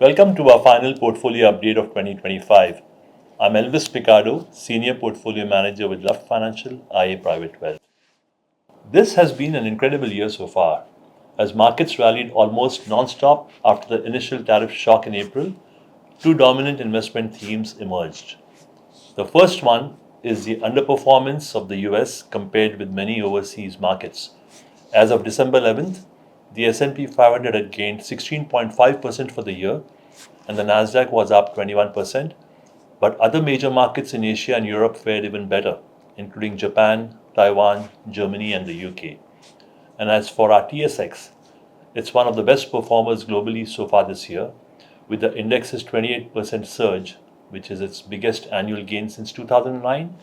Welcome to our final portfolio update of 2025. I'm Elvis Picardo, Senior Portfolio Manager with Luft Financial, IA Private Wealth. This has been an incredible year so far, as markets rallied almost non-stop after the initial tariff shock in April. Two dominant investment themes emerged. The first one is the underperformance of the US compared with many overseas markets. As of December 11th, the S&P 500 had gained 16.5% for the year, and the Nasdaq was up 21%, but other major markets in Asia and Europe fared even better, including Japan, Taiwan, Germany, and the UK. And as for our TSX, it's one of the best performers globally so far this year, with the index's 28% surge, which is its biggest annual gain since 2009,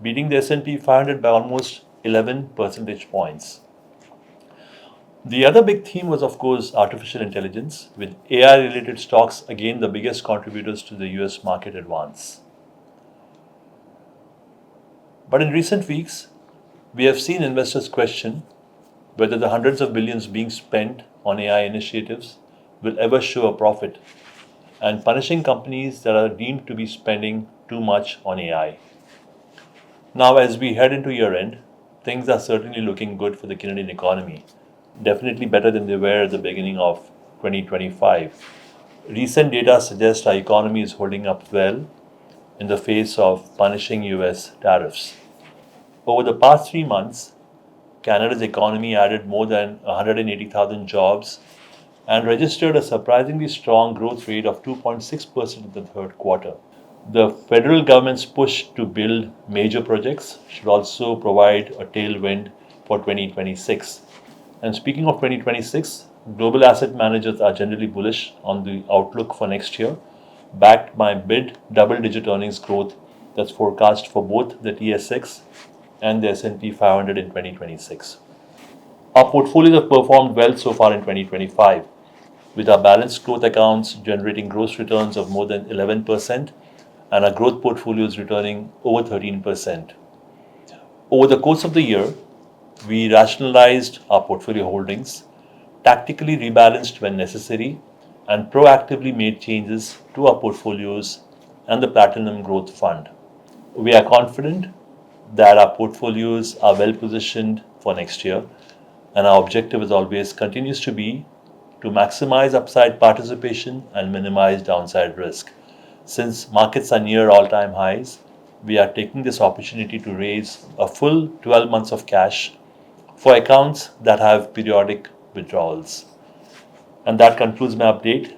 beating the S&P 500 by almost 11 percentage points. The other big theme was, of course, artificial intelligence, with AI-related stocks again the biggest contributors to the US market advance. But in recent weeks, we have seen investors question whether the hundreds of billions being spent on AI initiatives will ever show a profit, and punishing companies that are deemed to be spending too much on AI. Now, as we head into year end, things are certainly looking good for the Canadian economy. Definitely better than they were at the beginning of 2025. Recent data suggests our economy is holding up well in the face of punishing US tariffs. Over the past 3 months, Canada's economy added more than 180,000 jobs and registered a surprisingly strong growth rate of 2.6% in the third quarter. The federal government's push to build major projects should also provide a tailwind for 2026. And speaking of 2026, global asset managers are generally bullish on the outlook for next year, backed by mid double-digit earnings growth that's forecast for both the TSX and the S&P 500 in 2026. Our portfolios have performed well so far in 2025, with our balanced growth accounts generating gross returns of more than 11% and our growth portfolios returning over 13%. Over the course of the year, we rationalized our portfolio holdings, tactically rebalanced when necessary, and proactively made changes to our portfolios and the Platinum Growth Fund. We are confident that our portfolios are well positioned for next year, and our objective, as always, continues to be to maximize upside participation and minimize downside risk. Since markets are near all-time highs, we are taking this opportunity to raise a full 12 months of cash for accounts that have periodic withdrawals. And that concludes my update.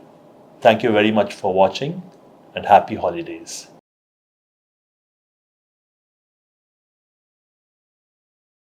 Thank you very much for watching and happy holidays.